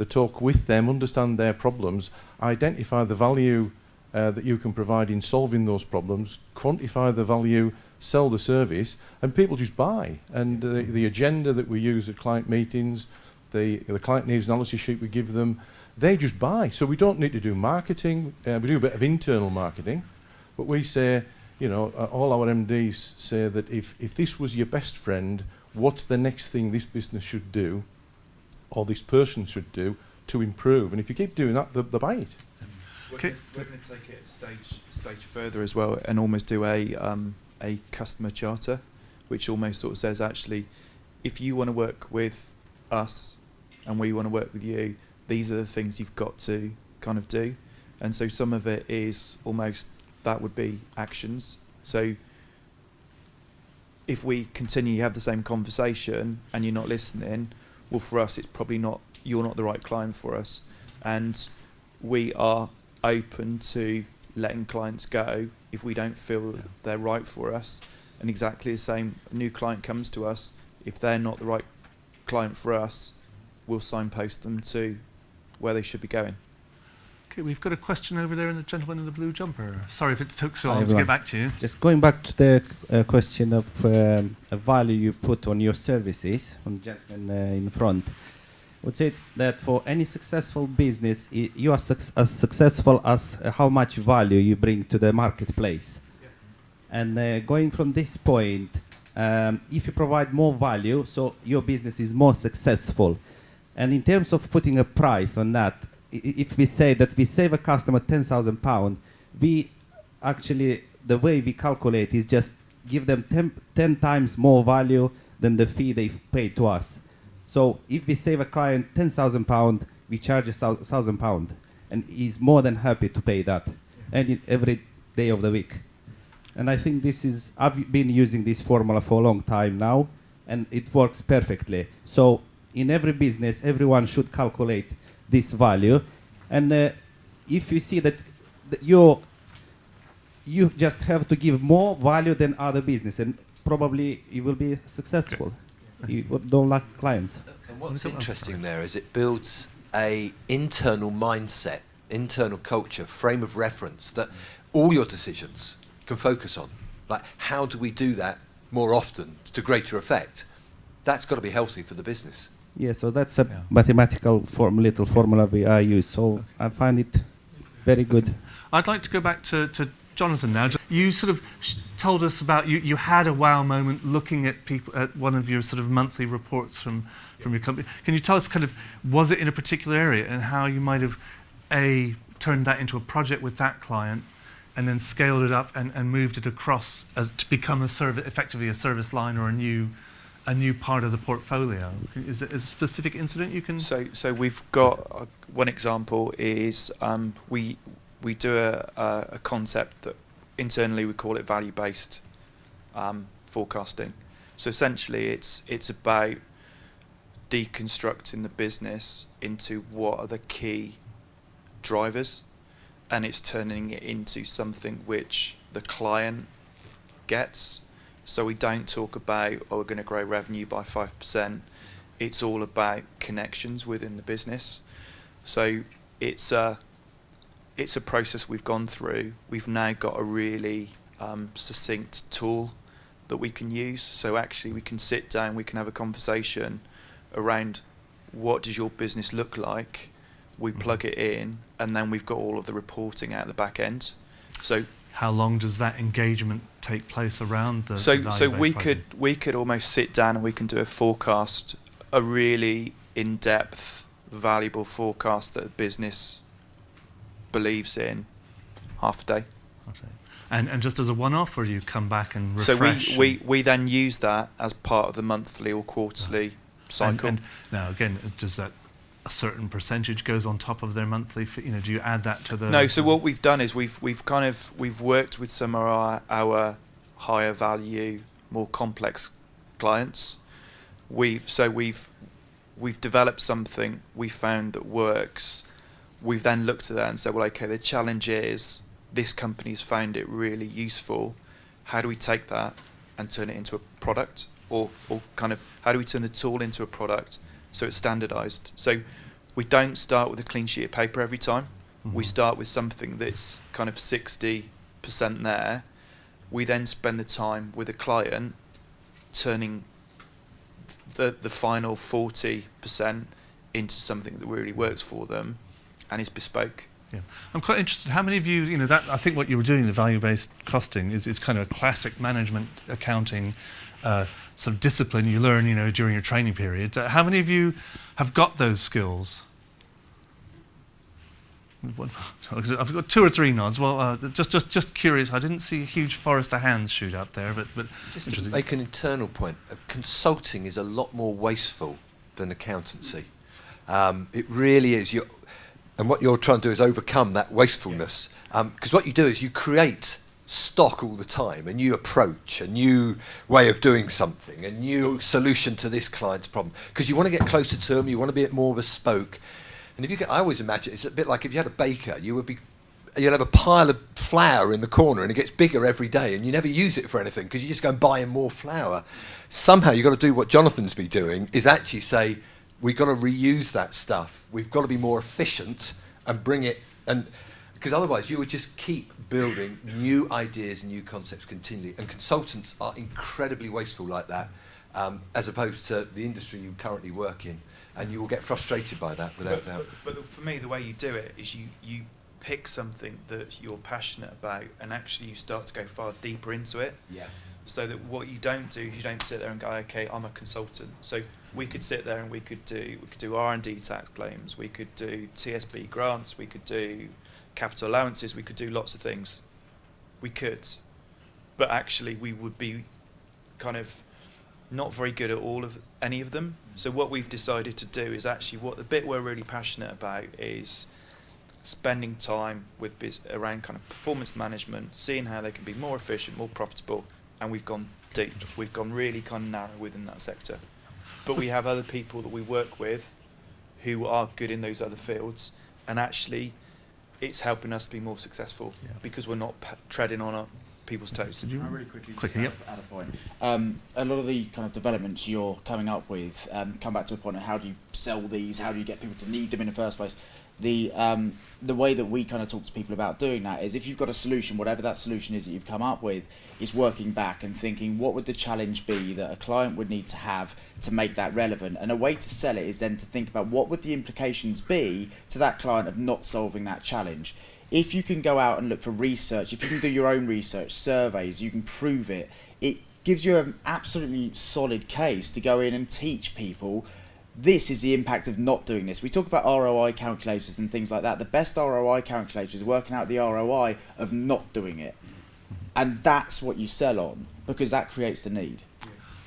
talk with them, understand their problems, identify the value that you can provide in solving those problems, quantify the value, sell the service, and people just buy. And the agenda that we use at client meetings, the client needs analysis sheet we give them, they just buy. So we don't need to do marketing. We do a bit of internal marketing, but we say, you know, all our MDs say that if this was your best friend, what's the next thing this business should do, or this person should do to improve? And if you keep doing that, they buy it. Okay. We're going to take it a stage further as well, and almost do a customer charter, which almost sort of says, actually, if you want to work with us and we want to work with you, these are the things you've got to kind of do. And so some of it is almost, that would be actions. So if we continue to have the same conversation and you're not listening, well, for us, it's probably not, you're not the right client for us. And we are open to letting clients go if we don't feel that they're right for us. And exactly the same, a new client comes to us, if they're not the right client for us, we'll signpost them to where they should be going. Okay, we've got a question over there in the gentleman in the blue jumper. Sorry if it took so Hi, long to everyone. get back to you. Just going back to the question of value you put on your services, on the gentleman in front. I would say that for any successful business, you are as successful as how much value you bring to the marketplace. And going from this point, if you provide more value, so your business is more successful. And in terms of putting a price on that, if we say that we save a customer £10,000, we actually, the way we calculate is just give them 10 times more value than the fee they pay to us. So if we save a client £10,000, we charge £1,000, and he's more than happy to pay that, every day of the week. And I think this is, I've been using this formula for a long time now, and it works perfectly. So in every business, everyone should calculate this value, and if you see that you just have to give more value than other business, and probably you will be successful. You don't lack clients. And what's interesting there is it builds a internal mindset, internal culture, frame of reference that all your decisions can focus on. Like, how do we do that more often to greater effect? That's got to be healthy for the business. Yeah, so that's a mathematical little formula I use. So I find it very good. I'd like to go back to Jonathan now. You sort of told us about, you had a wow moment looking at people at one of your sort of monthly reports from your company. Can you tell us kind of, was it in a particular area and how you might have turned that into a project with that client and then scaled it up and moved it across as to become effectively a service line or a new part of the portfolio? Is it a specific incident you can? So we've got one example is we do a concept that internally we call it value-based forecasting. So essentially it's about deconstructing the business into what are the key drivers, and it's turning it into something which the client gets. So we don't talk about, oh, we're going to grow revenue by 5%. It's all about connections within the business. So it's a process we've gone through. We've now got a really succinct tool that we can use. So actually we can sit down, we can have a conversation around what does your business look like. We plug it in, and then we've got all of the reporting out the back end. So how long does that engagement take place around the so value-based pricing? we could almost sit down and we can do a forecast, a really in-depth, valuable forecast that a business believes in half a day. Okay. And just as a one-off, or do you come back and refresh? So we then use that as part of the monthly or quarterly cycle. And now again, does that a certain percentage goes on top of their monthly fee? You know, do you add that to the? No. So what we've done is we've worked with some of our higher value, more complex clients. We've developed something we found that works. We've then looked at that and said, well, okay, the challenge is this company's found it really useful. How do we take that and turn it into a product, or kind of how do we turn the tool into a product so it's standardized? So we don't start with a clean sheet of paper every time. We start with something that's kind of 60% there. We then spend the time with a client turning the final 40% into something that really works for them and is bespoke. Yeah. I'm quite interested, how many of you, that I think what you were doing, the value-based costing, is kind of a classic management accounting sort of discipline you learn, during your training period. How many of you have got those skills? I've got 2 or 3 nods. Well, just curious. I didn't see a huge forest of hands shoot up there, but just to make an internal point, consulting is a lot more wasteful than accountancy. It really is. And what you're trying to do is overcome that wastefulness. Because what you do is you create stock all the time, a new approach, a new way of doing something, a new solution to this client's problem. Because you want to get closer to them, you want to be more bespoke. And if you I always imagine it's a bit like if you had a baker, you'll have a pile of flour in the corner and it gets bigger every day and you never use it for anything because you just go and buy more flour. Somehow you've got to do what Jonathan's been doing, is actually say, we've got to reuse that stuff. We've got to be more efficient and bring it, and because otherwise you would just keep building new ideas and new concepts continually. And consultants are incredibly wasteful like that, as opposed to the industry you currently work in. And you will get frustrated by that, without doubt. But for me, the way you do it is you pick something that you're passionate about, and actually you start to go far deeper into it. Yeah. So that what you don't do is you don't sit there and go, okay, I'm a consultant. So we could sit there and we could do R&D tax claims, we could do TSB grants, we could do capital allowances, we could do lots of things. We could, but actually we would be kind of not very good at any of them. So what we've decided to do is actually the bit we're really passionate about is spending time with around kind of performance management, seeing how they can be more efficient, more profitable, and we've gone deep. We've gone really kind of narrow within that sector. But we have other people that we work with who are good in those other fields, and actually it's helping us be more successful because we're not treading on people's toes. Can I really quickly add a point? A lot of the kind of developments you're coming up with come back to a point of how do you sell these, how do you get people to need them in the first place. The way that we kind of talk to people about doing that is if you've got a solution, whatever that solution is that you've come up with, is working back and thinking what would the challenge be that a client would need to have to make that relevant. And a way to sell it is then to think about what would the implications be to that client of not solving that challenge. If you can go out and look for research, if you can do your own research, surveys, you can prove it, it gives you an absolutely solid case to go in and teach people this is the impact of not doing this. We talk about ROI calculators and things like that. The best ROI calculators are working out the ROI of not doing it. And that's what you sell on, because that creates the need.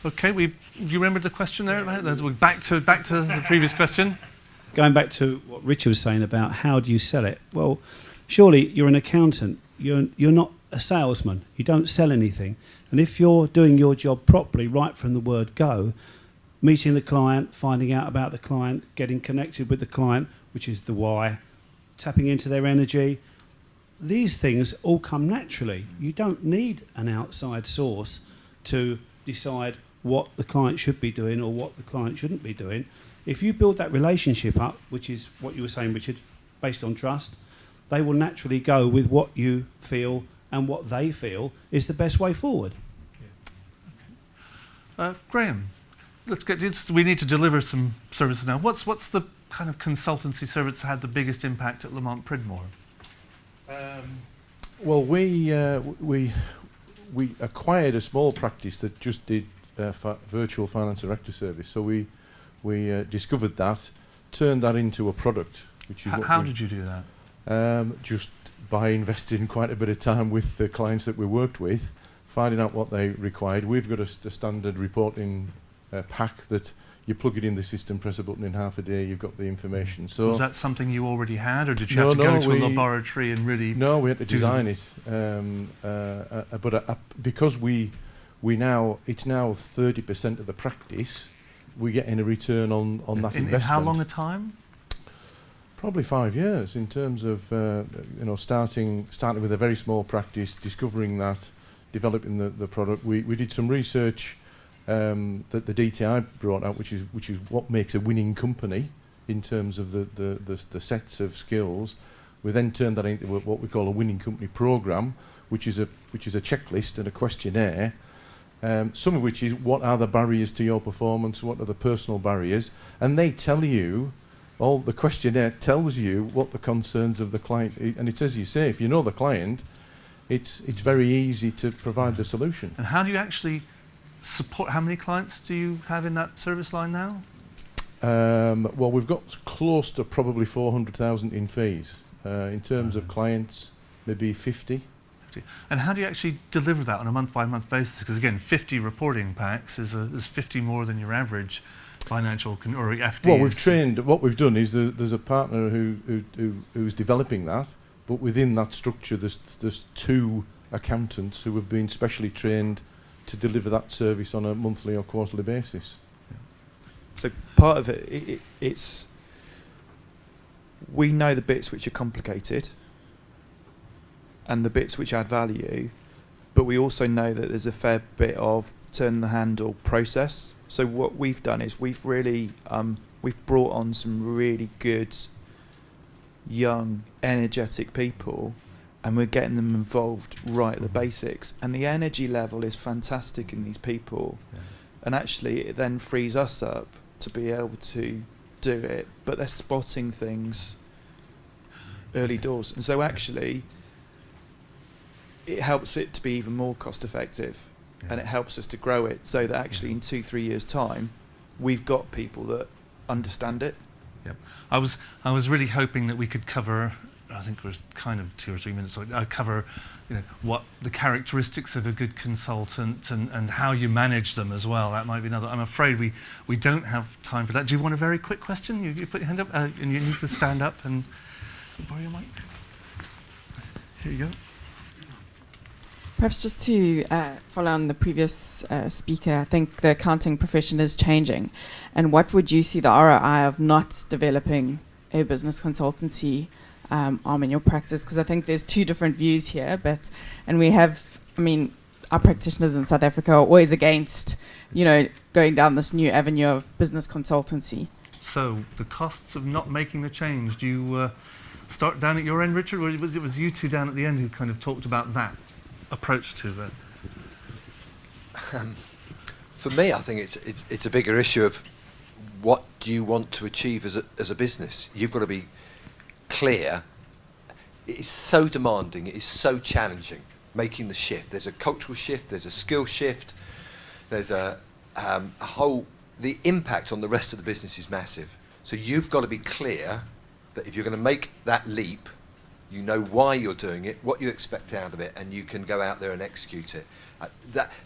Okay, you remember the question there? Back to the previous question. Going back to what Richard was saying about how do you sell it? Well, surely you're an accountant. You're not a salesman. You don't sell anything. And if you're doing your job properly, right from the word go, meeting the client, finding out about the client, getting connected with the client, which is the why, tapping into their energy, these things all come naturally. You don't need an outside source to decide what the client should be doing or what the client shouldn't be doing. If you build that relationship up, which is what you were saying, Richard, based on trust, they will naturally go with what you feel and what they feel is the best way forward. Graham, we need to deliver some services now. What's the kind of consultancy service that had the biggest impact at Lamont Pridmore? Well, we acquired a small practice that just did virtual finance director service. So we discovered that, turned that into a product. Which is how did you do that? Just by investing quite a bit of time with the clients that we worked with, finding out what they required. We've got a standard reporting pack that you plug it in the system, press a button, in half a day you've got the information. So was that something you already had, or did you have to go to a laboratory and really? No, we had to design it. Because it's now 30% of the practice, we're getting a return on that investment. In how long a time? Probably 5 years in terms of starting with a very small practice, discovering that, developing the product. We did some research that the DTI brought out, which is what makes a winning company in terms of the sets of skills, We then turn that into what we call a winning company program, which is a checklist and a questionnaire. Some of which is what are the barriers to your performance, what are the personal barriers, and they tell you, the questionnaire tells you what the concerns of the client is, and it's as you say, if you know the client, it's very easy to provide the solution. And how do you actually support, how many clients do you have in that service line now? Well, we've got close to probably 400,000 in fees. In terms of clients, maybe 50. And how do you actually deliver that on a month-by-month basis? Because again, 50 reporting packs is 50 more than your average financial or FD. Well, we've trained. What we've done is there's a partner who's developing that, but within that structure, there's 2 accountants who have been specially trained to deliver that service on a monthly or quarterly basis. So part of it's we know the bits which are complicated and the bits which add value, but we also know that there's a fair bit of turn the handle process. So what we've done is we've really we've brought on some really good, young, energetic people, and we're getting them involved right at the basics. And the energy level is fantastic in these people, and actually it then frees us up to be able to do it. But they're spotting things early doors, and so actually it helps it to be even more cost effective, and it helps us to grow it so that actually in 2-3 years time we've got people that understand it. Yep. I was really hoping that we could cover, I think it was kind of 2 or 3 minutes, cover what the characteristics of a good consultant and how you manage them as well. That might be another. I'm afraid we don't have time for that. Do you want a very quick question? You put your hand up and you need to stand up and borrow your mic. Here you go. Perhaps just to follow on the previous speaker, I think the accounting profession is changing. And what would you see the ROI of not developing a business consultancy arm in your practice? Because I think there's 2 different views here, and we have, our practitioners in South Africa are always against, going down this new avenue of business consultancy. So the costs of not making the change, do you start down at your end, Richard, or was you 2 down at the end who kind of talked about that approach to it? For me, I think it's a bigger issue of what do you want to achieve as a business. You've got to be clear. It is so demanding, it is so challenging making the shift. There's a cultural shift, there's a skill shift, there's a whole, the impact on the rest of the business is massive. So you've got to be clear that if you're going to make that leap, you know why you're doing it, what you expect out of it, and you can go out there and execute it.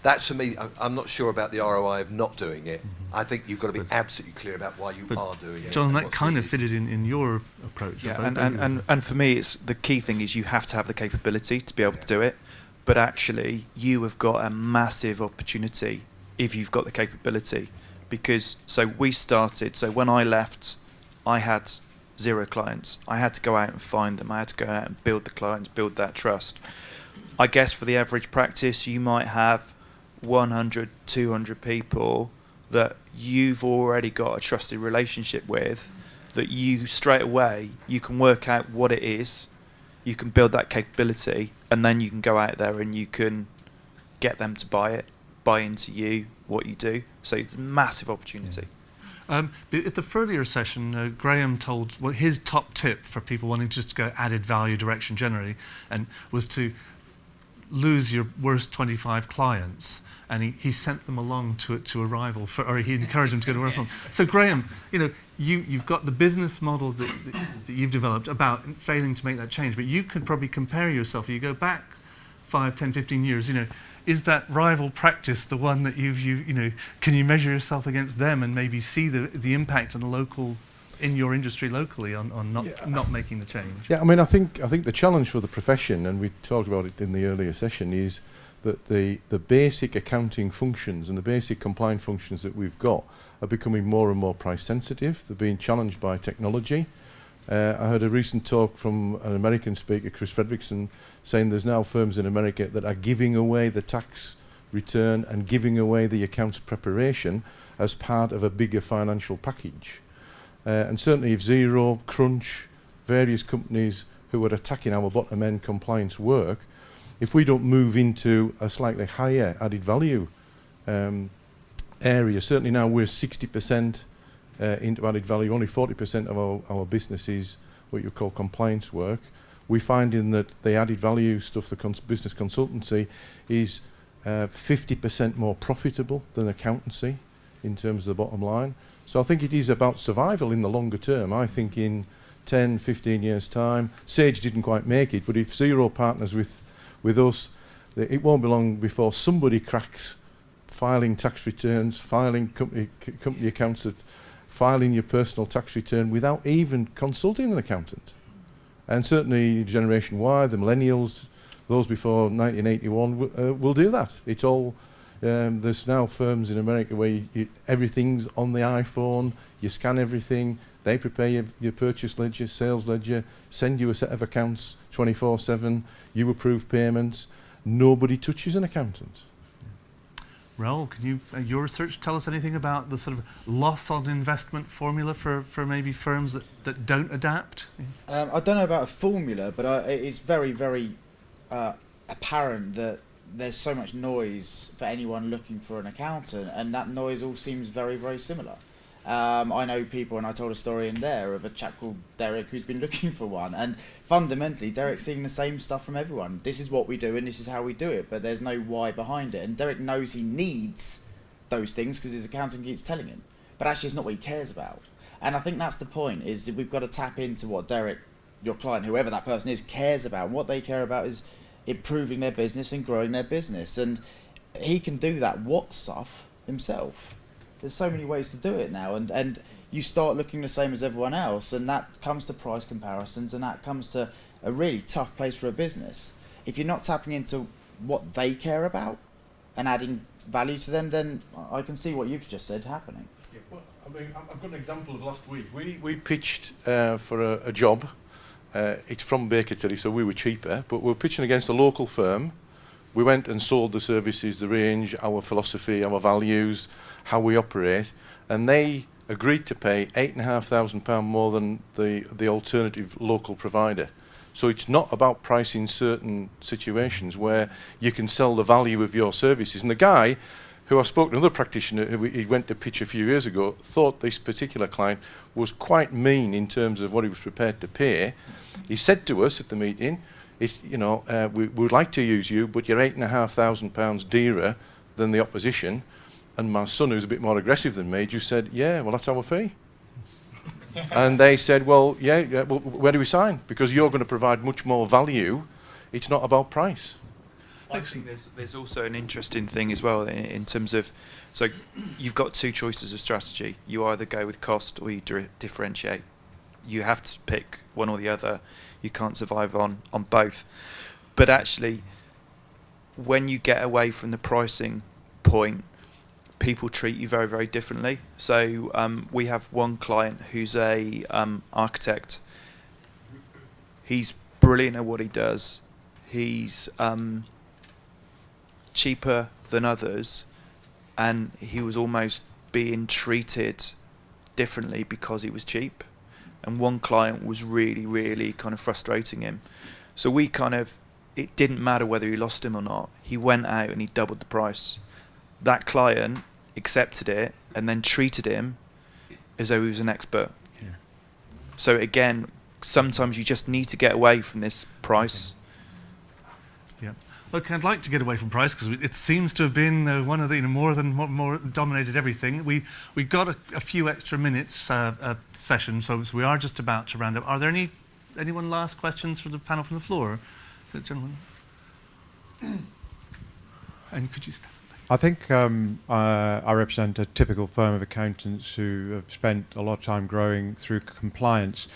That's for me. I'm not sure about the ROI of not doing it. I think you've got to be absolutely clear about why you are doing it. John, that kind of fitted in your approach. Yeah, and for me, it's the key thing is you have to have the capability to be able to do it. But actually, you have got a massive opportunity if you've got the capability. Because we started. So when I left, I had 0 clients. I had to go out and find them. I had to go out and build the clients, build that trust. I guess for the average practice, you might have 100, 200 people that you've already got a trusted relationship with, that you straight away, you can work out what it is, you can build that capability, and then you can go out there and you can get them to buy into you, what you do. So it's a massive opportunity. But at the earlier session, Graham told his top tip for people wanting just to go added value direction generally, and was to lose your worst 25 clients, and he sent them along to a rival, or he encouraged them to go to a rival. So Graham, you've got the business model that you've developed about failing to make that change, but you could probably compare yourself. You go back 5, 10, 15 years, is that rival practice the one that can you measure yourself against them and maybe see the impact on the local, in your industry locally on not making the change? Yeah, I think the challenge for the profession, and we talked about it in the earlier session, is that the basic accounting functions and the basic compliance functions that we've got are becoming more and more price sensitive. They're being challenged by technology. I heard a recent talk from an American speaker, Chris Fredrickson, saying there's now firms in America that are giving away the tax return and giving away the accounts preparation as part of a bigger financial package. And certainly if Xero, Crunch, various companies who are attacking our bottom end compliance work, if we don't move into a slightly higher added value area, certainly now we're 60% into added value, only 40% of our business is what you call compliance work. We're finding that the added value stuff, the business consultancy, is 50% more profitable than accountancy in terms of the bottom line. So I think it is about survival in the longer term. I think in 10, 15 years' time, Sage didn't quite make it, but if Xero partners with us, it won't be long before somebody cracks filing tax returns, filing company accounts, filing your personal tax return without even consulting an accountant. And certainly Generation Y, the millennials, those before 1981 will do that. It's all, there's now firms in America where everything's on the iPhone, you scan everything, they prepare your purchase ledger, sales ledger, send you a set of accounts 24/7, you approve payments. Nobody touches an accountant. Raoul, can you, your research tell us anything about the sort of loss on investment formula for maybe firms that don't adapt? I don't know about a formula, but it is very, very apparent that there's so much noise for anyone looking for an accountant, and that noise all seems very, very similar. I know people, and I told a story in there of a chap called Derek who's been looking for one, and fundamentally Derek's seeing the same stuff from everyone. This is what we do and this is how we do it, but there's no why behind it, and Derek knows he needs those things because his accountant keeps telling him, but actually it's not what he cares about. And I think that's the point, is that we've got to tap into what Derek, your client, whoever that person is, cares about. And what they care about is improving their business and growing their business, and he can do that stuff himself. There's so many ways to do it now, and you start looking the same as everyone else, and that comes to price comparisons, and that comes to a really tough place for a business. If you're not tapping into what they care about and adding value to them, then I can see what you've just said happening. Yeah, well, I mean, I've got an example of last week. We pitched for a job. It's from Baker Tilly, so we were cheaper, but we were pitching against a local firm. We went and sold the services, the range, our philosophy, our values, how we operate, and they agreed to pay £8,500 more than the alternative local provider. So it's not about pricing certain situations where you can sell the value of your services. And the guy who I spoke to, another practitioner who he went to pitch a few years ago, thought this particular client was quite mean in terms of what he was prepared to pay. He said to us at the meeting, we would like to use you, but you're £8,500 dearer than the opposition. And my son, who's a bit more aggressive than me, just said, yeah, well, that's our fee. And they said, well, well, where do we sign? Because you're going to provide much more value. It's not about price. I think there's also an interesting thing as well in terms of, so you've got two choices of strategy. You either go with cost or you differentiate. You have to pick one or the other. You can't survive on both. But actually, when you get away from the pricing point, people treat you very, very differently. So we have one client who's a architect. He's brilliant at what he does. He's cheaper than others, and he was almost being treated differently because he was cheap. And one client was really, really kind of frustrating him. So it didn't matter whether he lost him or not. He went out and he doubled the price. That client accepted it and then treated him as though he was an expert. Yeah. So again, sometimes you just need to get away from this price. Yeah. Look, I'd like to get away from price because it seems to have been one of the more dominated everything. We got a few extra minutes session, so we are just about to round up. Are there anyone last questions for the panel from the floor? The gentleman. And could you start? I think I represent a typical firm of accountants who have spent a lot of time growing through compliance.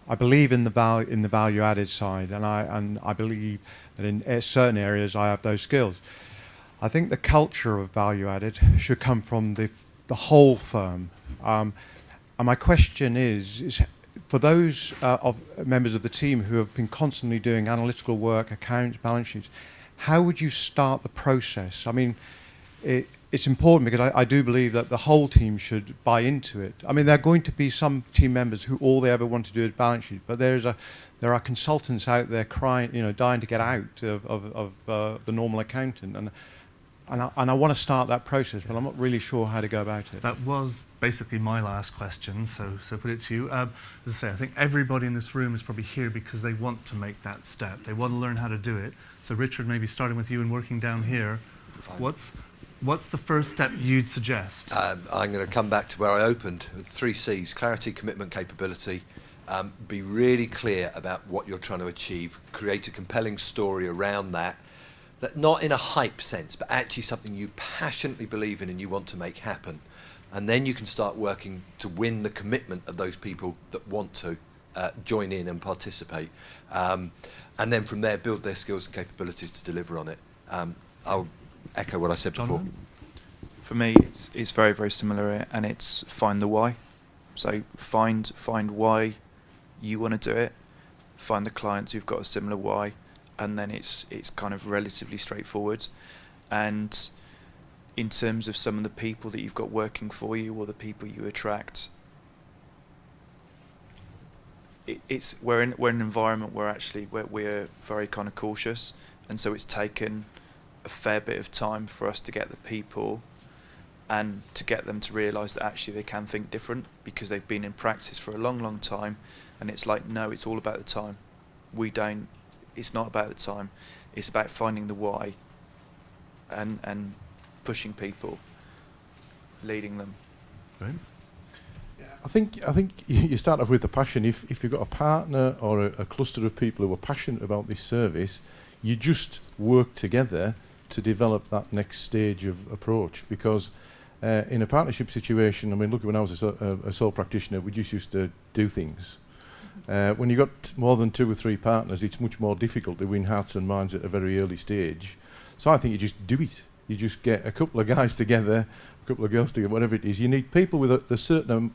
I believe in the value added side, and I believe that in certain areas I have those skills. I think the culture of value added should come from the whole firm. And my question is for those of members of the team who have been constantly doing analytical work, accounts, balance sheets, how would you start the process? I mean, it's important because I do believe that the whole team should buy into it. I mean, there are going to be some team members who all they ever want to do is balance sheet, but there are consultants out there crying, dying to get out of the normal accountant, and I want to start that process, but I'm not really sure how to go about it. That was basically my last question, so put it to you. As I say, I think everybody in this room is probably here because they want to make that step. They want to learn how to do it. So Richard, maybe starting with you and working down here, what's the first step you'd suggest? I'm going to come back to where I opened with 3 C's: clarity, commitment, capability. Be really clear about what you're trying to achieve. Create a compelling story around that. Not in a hype sense, but actually something you passionately believe in and you want to make happen. And then you can start working to win the commitment of those people that want to join in and participate. And then from there, build their skills and capabilities to deliver on it. I'll echo what I said before. For me, it's very, very similar, and it's find the why. So find why you want to do it, find the clients who've got a similar why, and then it's kind of relatively straightforward. And in terms of some of the people that you've got working for you or the people you attract, we're in an environment where we're very kind of cautious, and so it's taken a fair bit of time for us to get the people and to get them to realise that actually they can think different, because they've been in practice for a long, long time, and it's like, no, it's all about the time. It's not about the time. It's about finding the why and pushing people, leading them. Right. I think you start off with the passion. If you've got a partner or a cluster of people who are passionate about this service, you just work together to develop that next stage of approach. Because in a partnership situation, I mean, look, when I was a sole practitioner, we just used to do things. When you've got more than 2 or 3 partners, it's much more difficult to win hearts and minds at a very early stage. So I think you just do it. You just get a couple of guys together, a couple of girls together, whatever it is. You need people with a certain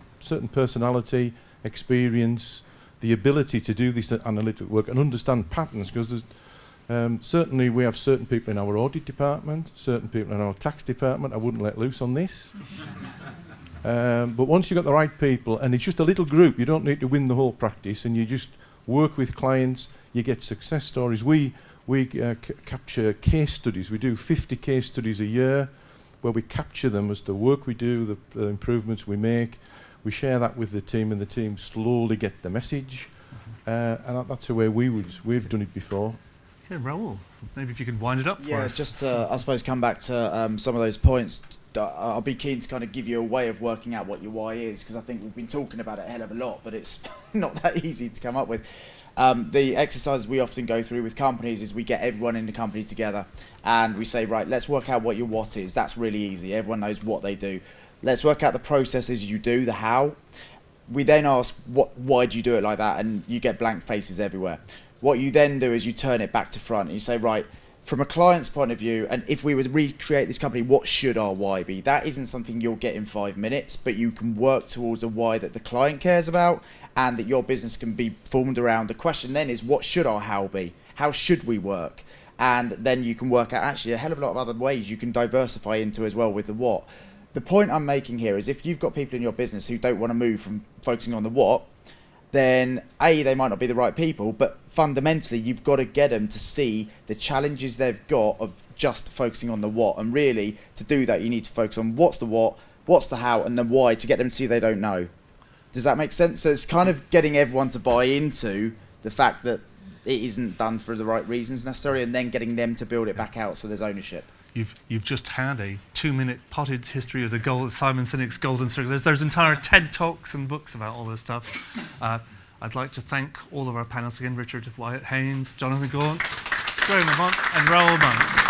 personality, experience, the ability to do this analytical work and understand patterns, because there's certainly we have certain people in our audit department, certain people in our tax department I wouldn't let loose on this. But once you've got the right people, and it's just a little group, you don't need to win the whole practice, and you just work with clients, you get success stories. We capture case studies. We do 50 case studies a year where we capture them as the work we do, the improvements we make. We share that with the team, and the team slowly get the message. And that's the way we've done it before. Okay, Raoul, maybe if you could wind it up for us. Just I suppose come back to some of those points. I'll be keen to kind of give you a way of working out what your why is, because I think we've been talking about it a hell of a lot, but it's not that easy to come up with. The exercises we often go through with companies is we get everyone in the company together and we say, right, let's work out what your what is. That's really easy. Everyone knows what they do. Let's work out the processes you do, the how. We then ask, why do you do it like that? And you get blank faces everywhere. What you then do is you turn it back to front and you say, right, from a client's point of view, and if we were to recreate this company, what should our why be? That isn't something you'll get in 5 minutes, but you can work towards a why that the client cares about and that your business can be formed around. The question then is, what should our how be? How should we work? And then you can work out actually a hell of a lot of other ways you can diversify into as well with the what. The point I'm making here is if you've got people in your business who don't want to move from focusing on the what, then A, they might not be the right people, but fundamentally you've got to get them to see the challenges they've got of just focusing on the what. And really, to do that, you need to focus on what's the what, what's the how, and the why to get them to see they don't know. Does that make sense? So it's kind of getting everyone to buy into the fact that it isn't done for the right reasons necessarily, and then getting them to build it back out so there's ownership. You've just had a 2-minute potted history of the Simon Sinek's Golden Circle. There's entire TED Talks and books about all this stuff. I'd like to thank all of our panelists again, Richard Wyatt Haynes, Jonathan Gaunt, Graham Lamont and Raoul Monk.